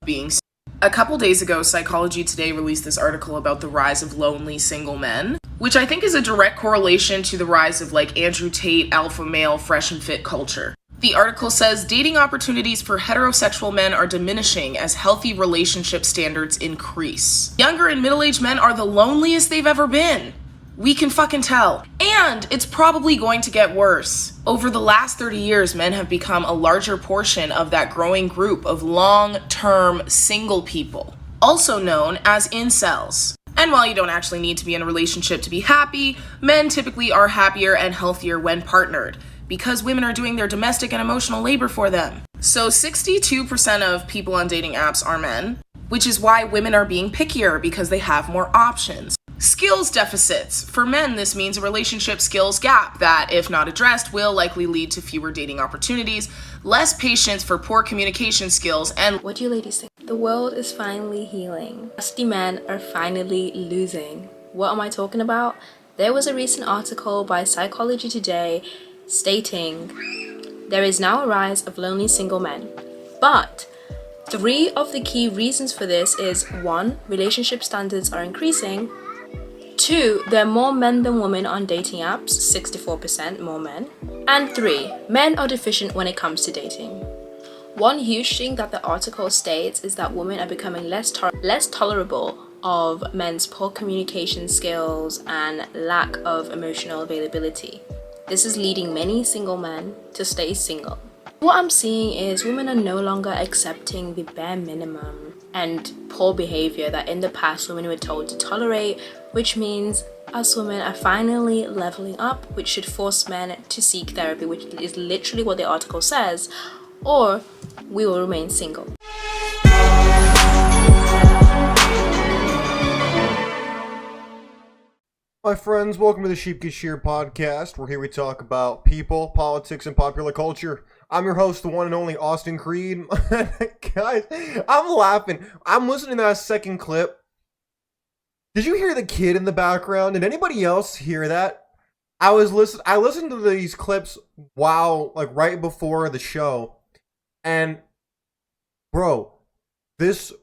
being single. A couple days ago, Psychology Today released this article about the rise of lonely single men, which I think is a direct correlation to the rise of Andrew Tate, alpha male, fresh and fit culture. The article says dating opportunities for heterosexual men are diminishing as healthy relationship standards increase. Younger and middle-aged men are the loneliest they've ever been. We can fucking tell. And it's probably going to get worse. Over the last 30 years, men have become a larger portion of that growing group of long-term single people, also known as incels. And while you don't actually need to be in a relationship to be happy, men typically are happier and healthier when partnered, because women are doing their domestic and emotional labor for them. So 62% of people on dating apps are men, which is why women are being pickier because they have more options. Skills deficits. For men, this means a relationship skills gap that, if not addressed, will likely lead to fewer dating opportunities, less patience for poor communication skills, and what do you ladies think? The world is finally healing. Rusty men are finally losing. What am I talking about? There was a recent article by Psychology Today stating there is now a rise of lonely single men. But 3 of the key reasons for this is 1, relationship standards are increasing. 2, there are more men than women on dating apps, 64% more men. And 3, men are deficient when it comes to dating. One huge thing that the article states is that women are becoming less tolerable of men's poor communication skills and lack of emotional availability. This is leading many single men to stay single. What I'm seeing is women are no longer accepting the bare minimum and poor behavior that in the past women were told to tolerate, which means us women are finally leveling up, which should force men to seek therapy, which is literally what the article says, or we will remain single. My friends, welcome to the Sheep Get Sheared Podcast, where here we talk about people, politics, and popular culture. I'm your host, the one and only Austin Creed. Guys, I'm laughing. I'm listening to that second clip. Did you hear the kid in the background? Did anybody else hear that? I listened to these clips right before the show, and bro, this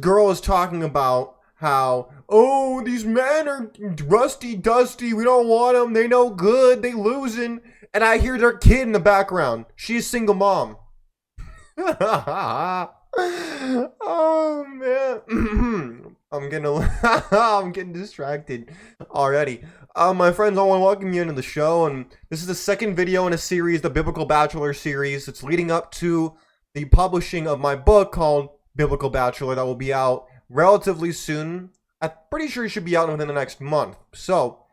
girl is talking about how, oh, these men are rusty, dusty, we don't want them, they no good, they losing. And I hear their kid in the background. She's a single mom. Oh, man. I'm getting distracted already. My friends, I want to welcome you into the show. And this is the second video in a series, the Biblical Bachelor Series. It's leading up to the publishing of my book called Biblical Bachelor that will be out relatively soon. I'm pretty sure it should be out within the next month. So,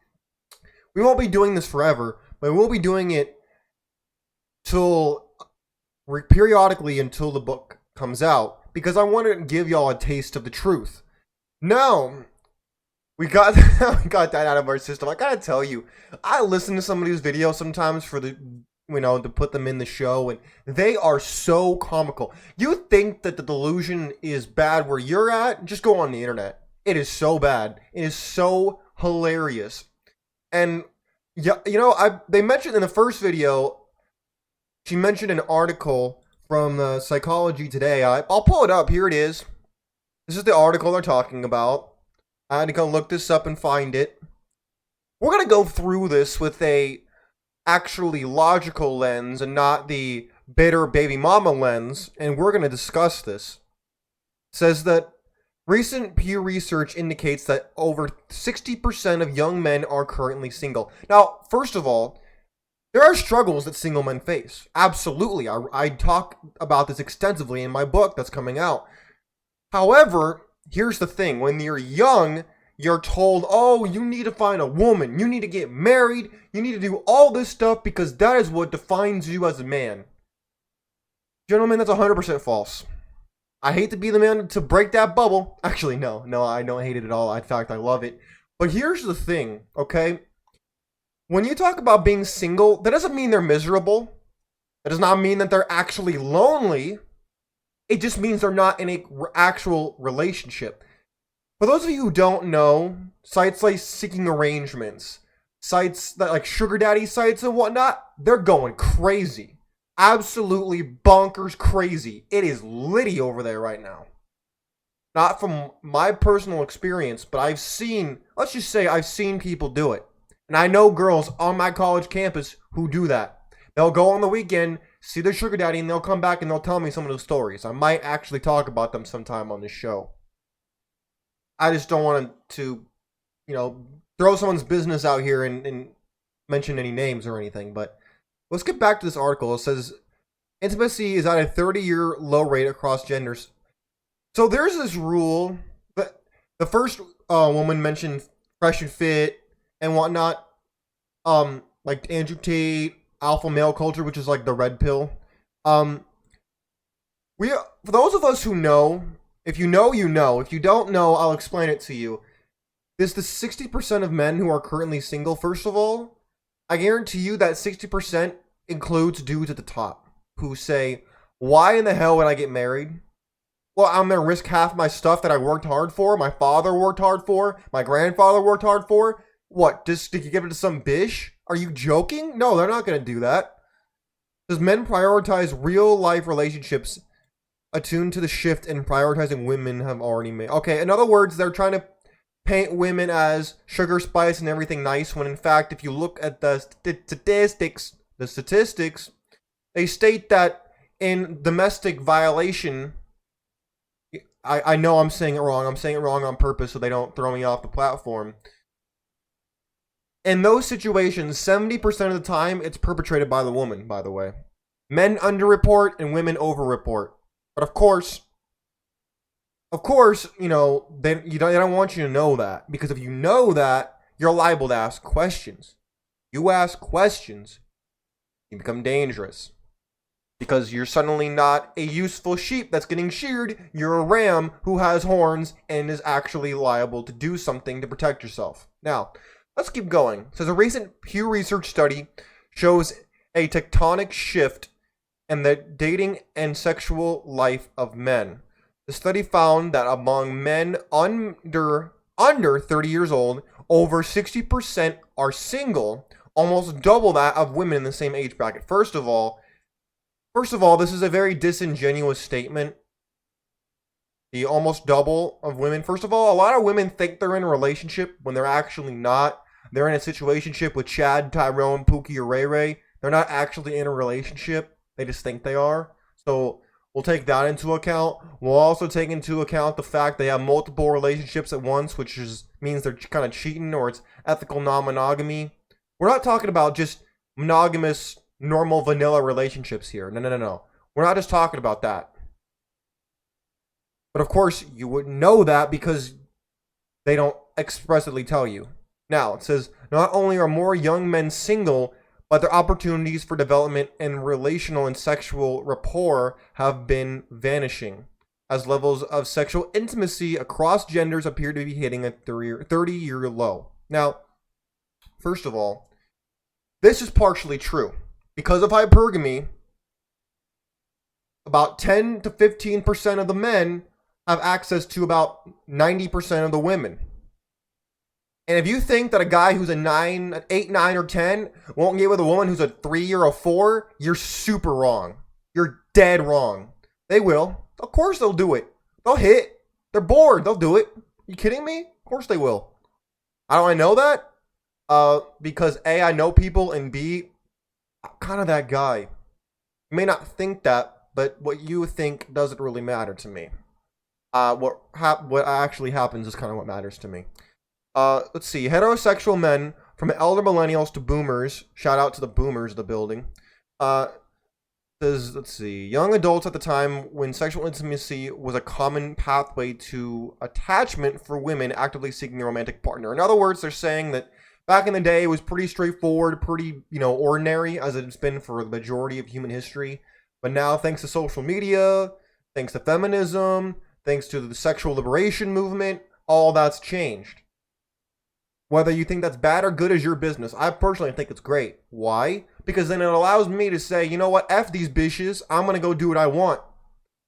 we won't be doing this forever, but we'll be doing it periodically until the book comes out, because I want to give y'all a taste of the truth. Now, we got that out of our system. I gotta tell you, I listen to some of these videos sometimes for to put them in the show, and they are so comical. You think that the delusion is bad where you're at? Just go on the internet. It is so bad. It is so hilarious. And yeah, they mentioned in the first video, she mentioned an article from the Psychology Today. I'll pull it up. Here it is. This is the article they're talking about. I had to go look this up and find it. We're going to go through this with a actually logical lens and not the bitter baby mama lens, and we're going to discuss this. It says that recent Pew Research indicates that over 60% of young men are currently single. Now, first of all, there are struggles that single men face. Absolutely. I talk about this extensively in my book that's coming out. However, here's the thing. When you're young, you're told, oh, you need to find a woman. You need to get married. You need to do all this stuff because that is what defines you as a man. Gentlemen, that's 100% false. I hate to be the man to break that bubble. Actually, no, I don't hate it at all. In fact, I love it. But here's the thing, okay? When you talk about being single, that doesn't mean they're miserable. That does not mean that they're actually lonely. It just means they're not in an actual relationship. For those of you who don't know, sites like Seeking Arrangements, sites that like sugar daddy sites and whatnot, they're going crazy. absolutely bonkers crazy. It is litty over there right now. Not from my personal experience, but let's just say I've seen people do it. And I know girls on my college campus who do that. They'll go on the weekend, see their sugar daddy, and they'll come back and they'll tell me some of those stories. I might actually talk about them sometime on this show. I just don't want to, throw someone's business out here and mention any names or anything. But let's get back to this article. It says, intimacy is at a 30-year low rate across genders. So there's this rule that the first woman mentioned fresh and fit and whatnot, like Andrew Tate, alpha male culture, which is like the red pill. For those of us who know, if you know, you know. If you don't know, I'll explain it to you. There's the 60% of men who are currently single, first of all. I guarantee you that 60% includes dudes at the top who say, why in the hell would I get married? Well, I'm going to risk half my stuff that I worked hard for, my father worked hard for, my grandfather worked hard for. What, just to give it to some bish? Are you joking? No, they're not going to do that. Does men prioritize real-life relationships attuned to the shift in prioritizing women have already made? Okay, in other words, they're trying to paint women as sugar, spice, and everything nice, when in fact, if you look at the statistics, they state that in domestic violation, I know I'm saying it wrong. I'm saying it wrong on purpose so they don't throw me off the platform. In those situations, 70% of the time, it's perpetrated by the woman, by the way. Men underreport and women overreport. But of course, they don't want you to know that. Because if you know that, you're liable to ask questions. You ask questions, you become dangerous. Because you're suddenly not a useful sheep that's getting sheared. You're a ram who has horns and is actually liable to do something to protect yourself. Now, let's keep going. It says a recent Pew Research study shows a tectonic shift in the dating and sexual life of men. The study found that among men under 30 years old, over 60% are single, almost double that of women in the same age bracket. First of all, this is a very disingenuous statement. The almost double of women. First of all, a lot of women think they're in a relationship when they're actually not. They're in a situationship with Chad, Tyrone, Pookie, or Ray Ray. They're not actually in a relationship. They just think they are. So we'll take that into account. We'll also take into account the fact they have multiple relationships at once, which means they're kind of cheating, or it's ethical non-monogamy. We're not talking about just monogamous, normal, vanilla relationships here. No. We're not just talking about that. But of course, you wouldn't know that because they don't expressly tell you. Now, it says, not only are more young men single, but their opportunities for development and relational and sexual rapport have been vanishing, as levels of sexual intimacy across genders appear to be hitting a 30-year low. Now, first of all, this is partially true. Because of hypergamy, about 10 to 15% of the men have access to about 90% of the women. And if you think that a guy who's an 8, 9, or 10 won't get with a woman who's a 3 or a 4, you're super wrong. You're dead wrong. They will. Of course they'll do it. They'll hit. They're bored. They'll do it. You kidding me? Of course they will. How do I know that? Because A, I know people, and B, I'm kind of that guy. You may not think that, but what you think doesn't really matter to me. What actually happens is kind of what matters to me. Let's see. Heterosexual men, from elder millennials to boomers. Shout out to the boomers of the building. Says, let's see. Young adults at the time when sexual intimacy was a common pathway to attachment for women actively seeking a romantic partner. In other words, they're saying that back in the day, it was pretty straightforward, pretty, ordinary, as it's been for the majority of human history. But now, thanks to social media, thanks to feminism, thanks to the sexual liberation movement, all that's changed. Whether you think that's bad or good is your business. I personally think it's great. Why? Because then it allows me to say, you know what, F these bitches, I'm going to go do what I want.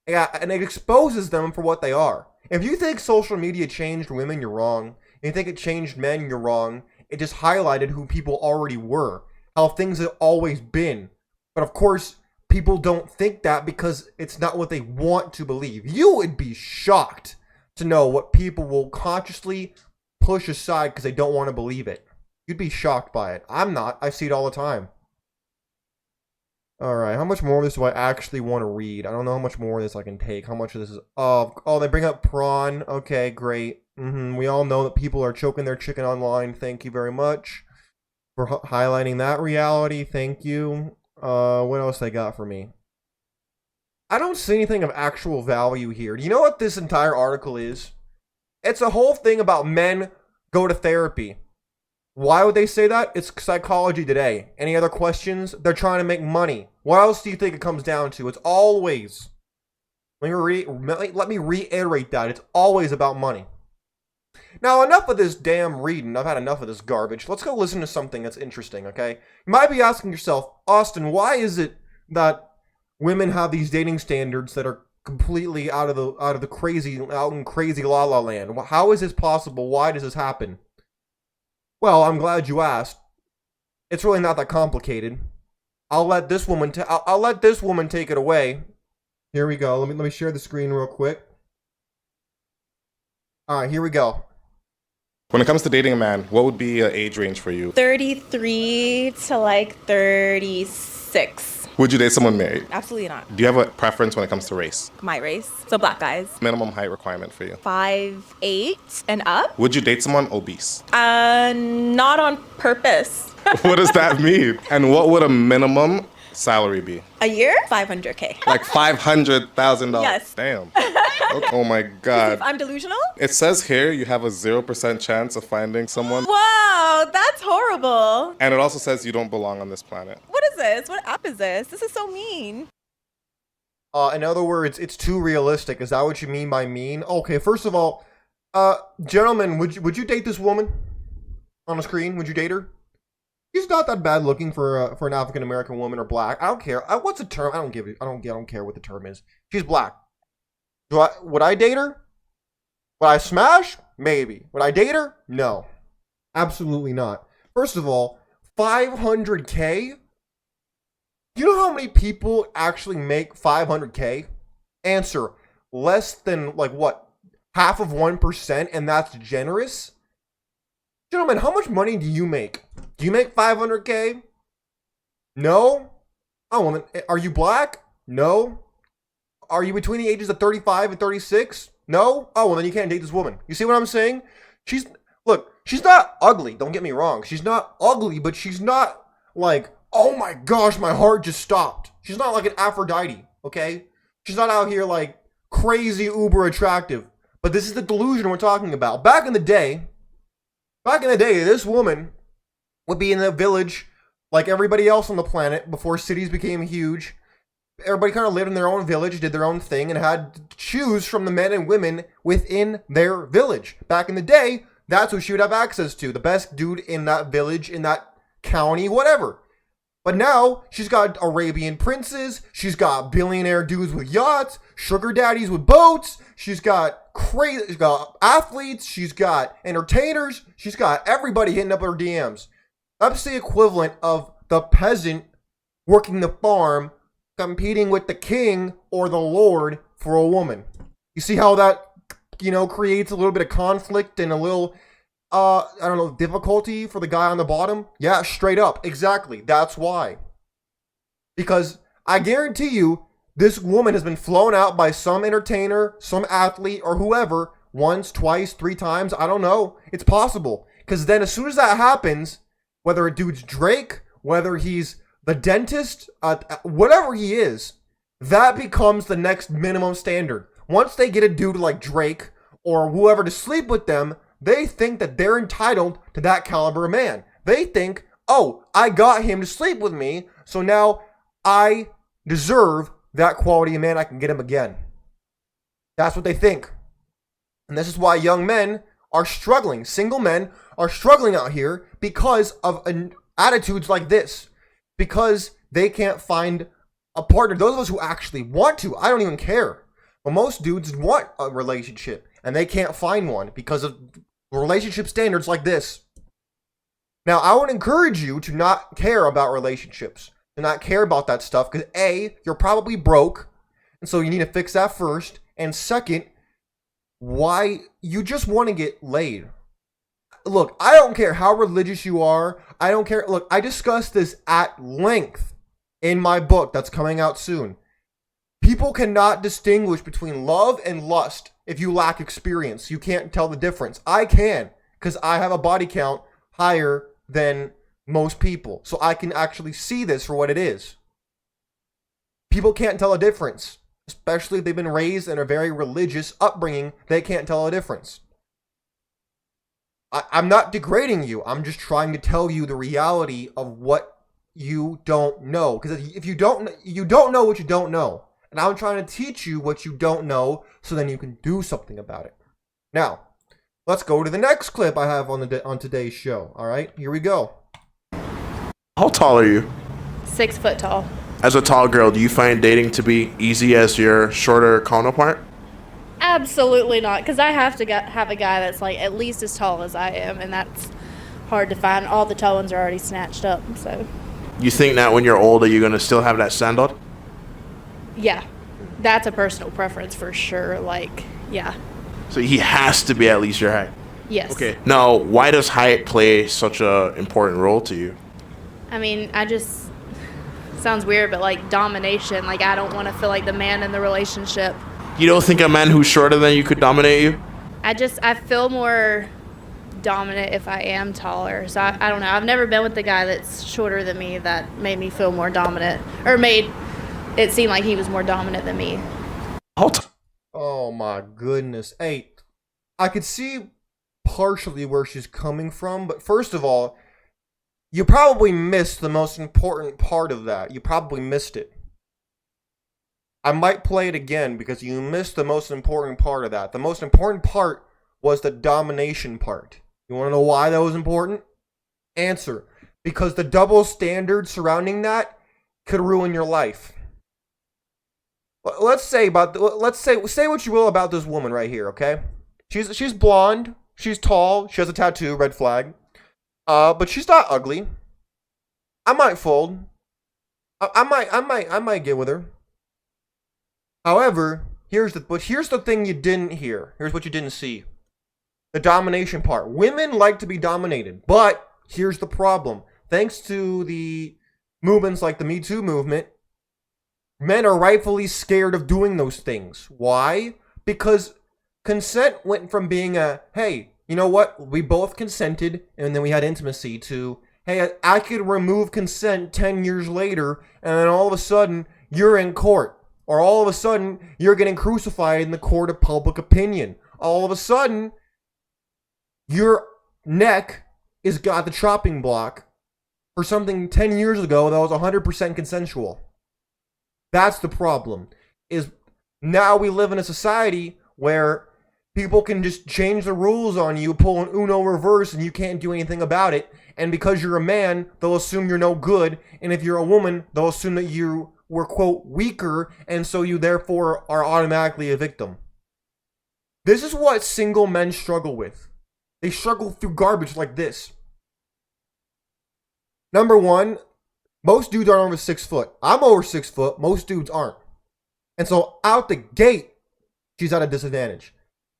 Yeah, and it exposes them for what they are. If you think social media changed women, you're wrong. If you think it changed men, you're wrong. It just highlighted who people already were. How things have always been. But of course, people don't think that because it's not what they want to believe. You would be shocked to know what people will consciously push aside because they don't want to believe it. You'd be shocked by it. I'm not. I see it all the time. All right, how much more of this do I actually want to read? I don't know how much more of this I can take. How much of this is... Oh, they bring up prawn. Okay, great. We all know that people are choking their chicken online. Thank you very much for highlighting that reality. Thank you. What else they got for me? I don't see anything of actual value here. Do you know what this entire article is? It's a whole thing about men go to therapy. Why would they say that? It's Psychology Today. Any other questions? They're trying to make money. What else do you think it comes down to? It's always... Let me reiterate that. It's always about money. Now, enough of this damn reading. I've had enough of this garbage. Let's go listen to something that's interesting, okay? You might be asking yourself, Austin, why is it that women have these dating standards that are completely out in crazy la la land? How is this possible? Why does this happen? Well, I'm glad you asked. It's really not that complicated. I'll let this woman take it away. Here we go. Let me share the screen real quick. All right, here we go. When it comes to dating a man, what would be an age range for you? 33 to like 36. Would you date someone married? Absolutely not. Do you have a preference when it comes to race? My race. So black guys. Minimum height requirement for you? 5'8" and up. Would you date someone obese? Not on purpose. What does that mean? And what would a minimum salary be? A year? $500K. Like $500,000? Yes. Damn. Oh my God. I'm delusional? It says here you have a 0% chance of finding someone. Wow, that's horrible. And it also says you don't belong on this planet. What is this? What app is this? This is so mean. In other words, it's too realistic. Is that what you mean by mean? Okay, first of all, gentlemen, would you date this woman on the screen? Would you date her? She's not that bad looking for an African American woman or black. I don't care. What's the term? I don't care what the term is. She's black. Would I date her? Would I smash? Maybe. Would I date her? No. Absolutely not. First of all, $500K? You know how many people actually make $500K? Answer, less than, half of 1%, and that's generous? Gentlemen, how much money do you make? Do you make $500K? No? Oh, well, are you black? No. Are you between the ages of 35 and 36? No? Oh, well, then you can't date this woman. You see what I'm saying? She's not ugly. Don't get me wrong. She's not ugly, but she's not like, oh my gosh, my heart just stopped. She's not like an Aphrodite, okay? She's not out here like crazy uber attractive. But this is the delusion we're talking about. Back in the day, this woman would be in the village like everybody else on the planet before cities became huge. Everybody kind of lived in their own village, did their own thing, and had to choose from the men and women within their village. Back in the day, that's who she would have access to. The best dude in that village, in that county, whatever. But now, she's got Arabian princes, she's got billionaire dudes with yachts, sugar daddies with boats, she's got athletes, she's got entertainers, she's got everybody hitting up her DMs. That's the equivalent of the peasant working the farm, competing with the king or the lord for a woman. You see how that, creates a little bit of conflict and a little, difficulty for the guy on the bottom? Yeah, straight up. Exactly. That's why. Because I guarantee you, this woman has been flown out by some entertainer, some athlete, or whoever, once, twice, 3 times. I don't know. It's possible. Because then as soon as that happens, whether a dude's Drake, whether he's the dentist, whatever he is, that becomes the next minimum standard. Once they get a dude like Drake or whoever to sleep with them, they think that they're entitled to that caliber of man. They think, oh, I got him to sleep with me, so now I deserve that quality of man. I can get him again. That's what they think. And this is why young men are struggling. Single men are struggling out here because of attitudes like this. Because they can't find a partner. Those of us who actually want to, I don't even care. But most dudes want a relationship, and they can't find one because of relationship standards like this. Now, I would encourage you to not care about relationships, to not care about that stuff because A, you're probably broke, and so you need to fix that first. And second, why you just want to get laid. Look, I don't care how religious you are. I don't care. Look, I discussed this at length in my book that's coming out soon. People cannot distinguish between love and lust if you lack experience. You can't tell the difference. I can, because I have a body count higher than most people. So I can actually see this for what it is. People can't tell a difference, especially if they've been raised in a very religious upbringing. They can't tell a difference. I'm not degrading you. I'm just trying to tell you the reality of what you don't know. Because if you don't know what you don't know. And I'm trying to teach you what you don't know so then you can do something about it. Now, let's go to the next clip I have on today's show. All right, here we go. How tall are you? 6 foot tall. As a tall girl, do you find dating to be easy as your shorter counterpart? Absolutely not, because I have to have a guy that's like at least as tall as I am, and that's hard to find. All the tall ones are already snatched up, so. You think that when you're older, you're going to still have that standard? Yeah, that's a personal preference for sure, like, yeah. So he has to be at least your height? Yes. Okay. Now, why does height play such an important role to you? I mean, sounds weird, but like domination, like I don't want to feel like the man in the relationship. You don't think a man who's shorter than you could dominate you? I feel more dominant if I am taller. So I don't know. I've never been with the guy that's shorter than me that made me feel more dominant, or made it seem like he was more dominant than me. Oh my goodness. Hey, I could see partially where she's coming from, but first of all, you probably missed the most important part of that. You probably missed it. I might play it again because you missed the most important part of that. The most important part was the domination part. You want to know why that was important? Answer. Because the double standard surrounding that could ruin your life. Say what you will about this woman right here, okay? She's blonde, she's tall, she has a tattoo, red flag. But she's not ugly. I might fold. I might get with her. However, here's the thing you didn't hear. Here's what you didn't see. The domination part. Women like to be dominated, but here's the problem. Thanks to the movements like the Me Too movement, men are rightfully scared of doing those things. Why? Because consent went from being a, hey, you know what? We both consented, and then we had intimacy, to, hey, I could remove consent 10 years later, and then all of a sudden, you're in court. Or all of a sudden, you're getting crucified in the court of public opinion. All of a sudden, your neck is got the chopping block for something 10 years ago that was 100% consensual. That's the problem. Is now we live in a society where people can just change the rules on you, pull an Uno reverse, and you can't do anything about it. And because you're a man, they'll assume you're no good. And if you're a woman, they'll assume that you were, quote, weaker, and so you therefore are automatically a victim. This is what single men struggle with. They struggle through garbage like this. Number one, most dudes aren't over 6 foot. I'm over 6 foot. Most dudes aren't. And so out the gate, she's at a disadvantage.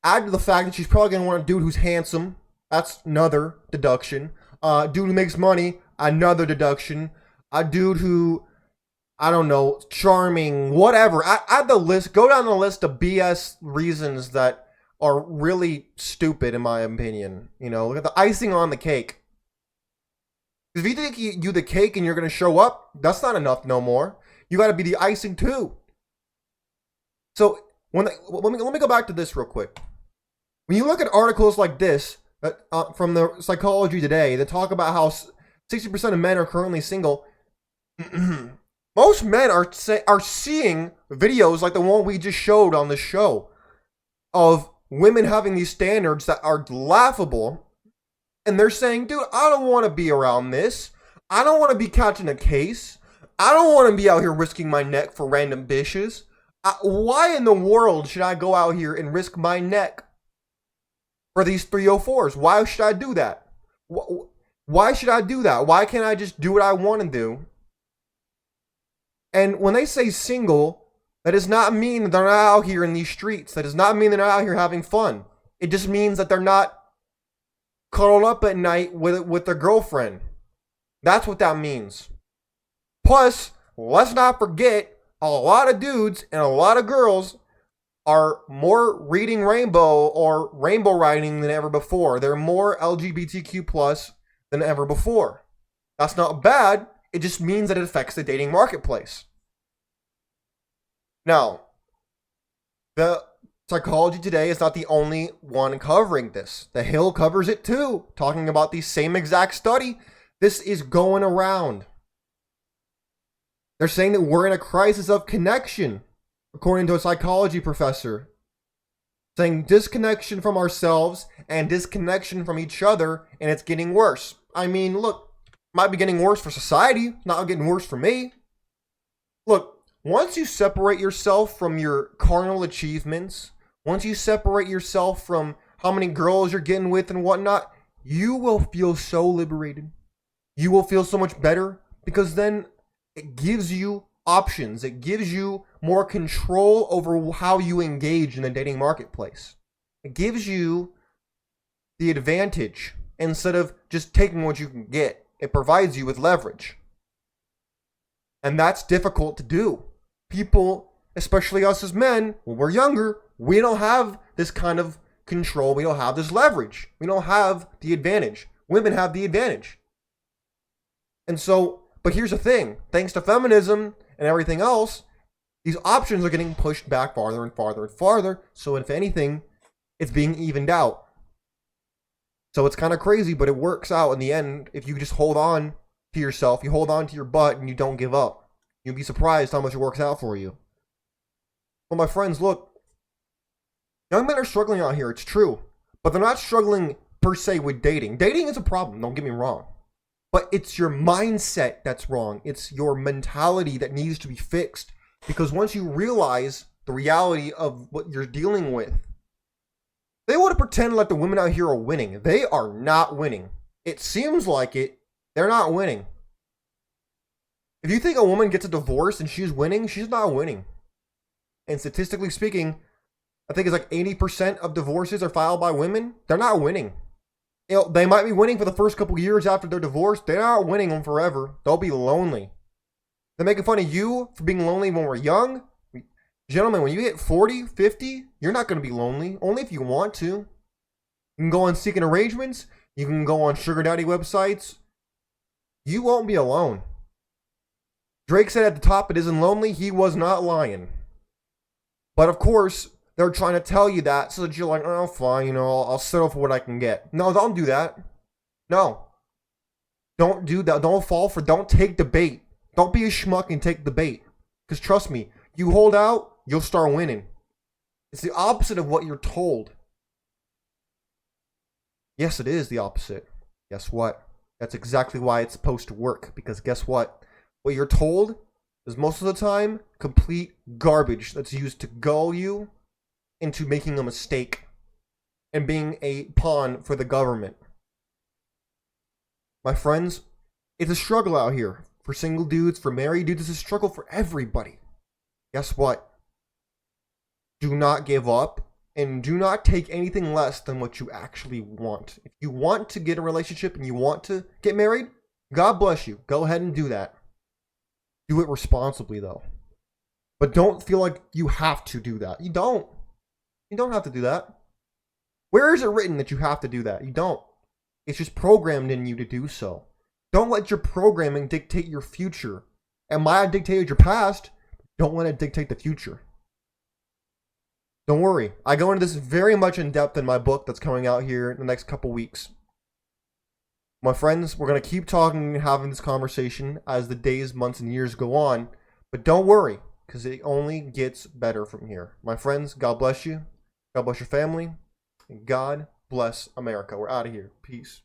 Add to the fact that she's probably going to want a dude who's handsome. That's another deduction. Dude who makes money, another deduction. A dude who, I don't know, charming, whatever. Add the list. Go down the list of BS reasons that are really stupid, in my opinion. You know, look at the icing on the cake. If you think you the cake and you're going to show up, that's not enough no more. You got to be the icing too. So let me go back to this real quick. When you look at articles like this from the Psychology Today that talk about how 60% of men are currently single, most men are seeing videos like the one we just showed on the show of women having these standards that are laughable. And they're saying, dude, I don't want to be around this. I don't want to be catching a case. I don't want to be out here risking my neck for random bitches. Why in the world should I go out here and risk my neck for these 304s? Why should I do that? Why should I do that? Why can't I just do what I want to do And when they say single, that does not mean that they're not out here in these streets. That does not mean they're not out here having fun. It just means that they're not cuddled up at night with their girlfriend. That's what that means. Plus, let's not forget, a lot of dudes and a lot of girls are more reading rainbow or rainbow writing than ever before. They're more LGBTQ plus than ever before. That's not bad. It just means that it affects the dating marketplace. Now, the Psychology Today is not the only one covering this. The Hill covers it too, talking about the same exact study. This is going around. They're saying that we're in a crisis of connection, according to a psychology professor. Saying disconnection from ourselves and disconnection from each other, and it's getting worse. I mean, look, it might be getting worse for society, not getting worse for me. Look, once you separate yourself from your carnal achievements, once you separate yourself from how many girls you're getting with and whatnot, you will feel so liberated. You will feel so much better because then it gives you options. It gives you more control over how you engage in the dating marketplace. It gives you the advantage instead of just taking what you can get. It provides you with leverage. And that's difficult to do. People, especially us as men, when we're younger, we don't have this kind of control. We don't have this leverage. We don't have the advantage. Women have the advantage. And so, but here's the thing. Thanks to feminism and everything else, these options are getting pushed back farther and farther and farther. So if anything, it's being evened out. So it's kind of crazy, but it works out in the end if you just hold on to yourself, you hold on to your butt, and you don't give up. You'll be surprised how much it works out for you. Well, my friends, look, young men are struggling out here, it's true. But they're not struggling per se with dating. Dating is a problem, don't get me wrong. But it's your mindset that's wrong. It's your mentality that needs to be fixed. Because once you realize the reality of what you're dealing with, they want to pretend like the women out here are winning. They are not winning. It seems like it. They're not winning. If you think a woman gets a divorce and she's winning, she's not winning. And statistically speaking, I think it's like 80% of divorces are filed by women. They're not winning. You know, they might be winning for the first couple years after their divorce. They're not winning them forever. They'll be lonely. They're making fun of you for being lonely when we're young. Gentlemen, when you hit 40, 50, you're not going to be lonely. Only if you want to. You can go on seeking arrangements. You can go on sugar daddy websites. You won't be alone. Drake said at the top it isn't lonely. He was not lying. But of course, they're trying to tell you that so that you're like, oh, fine, you know, I'll settle for what I can get. No, don't do that. No. Don't do that. Don't take the bait. Don't be a schmuck and take the bait. Because trust me, you hold out, you'll start winning. It's the opposite of what you're told. Yes, it is the opposite. Guess what? That's exactly why it's supposed to work. Because guess what? What you're told is most of the time complete garbage that's used to gull you into making a mistake and being a pawn for the government. My friends, it's a struggle out here. For single dudes, for married dudes, it's a struggle for everybody. Guess what? Do not give up and do not take anything less than what you actually want. If you want to get a relationship and you want to get married, God bless you. Go ahead and do that. Do it responsibly though. But don't feel like you have to do that. You don't. You don't have to do that. Where is it written that you have to do that? You don't. It's just programmed in you to do so. Don't let your programming dictate your future. It might have dictated your past. Don't let it dictate the future. Don't worry. I go into this very much in depth in my book that's coming out here in the next couple weeks. My friends, we're going to keep talking and having this conversation as the days, months, and years go on. But don't worry, because it only gets better from here. My friends, God bless you. God bless your family. And God bless America. We're out of here. Peace.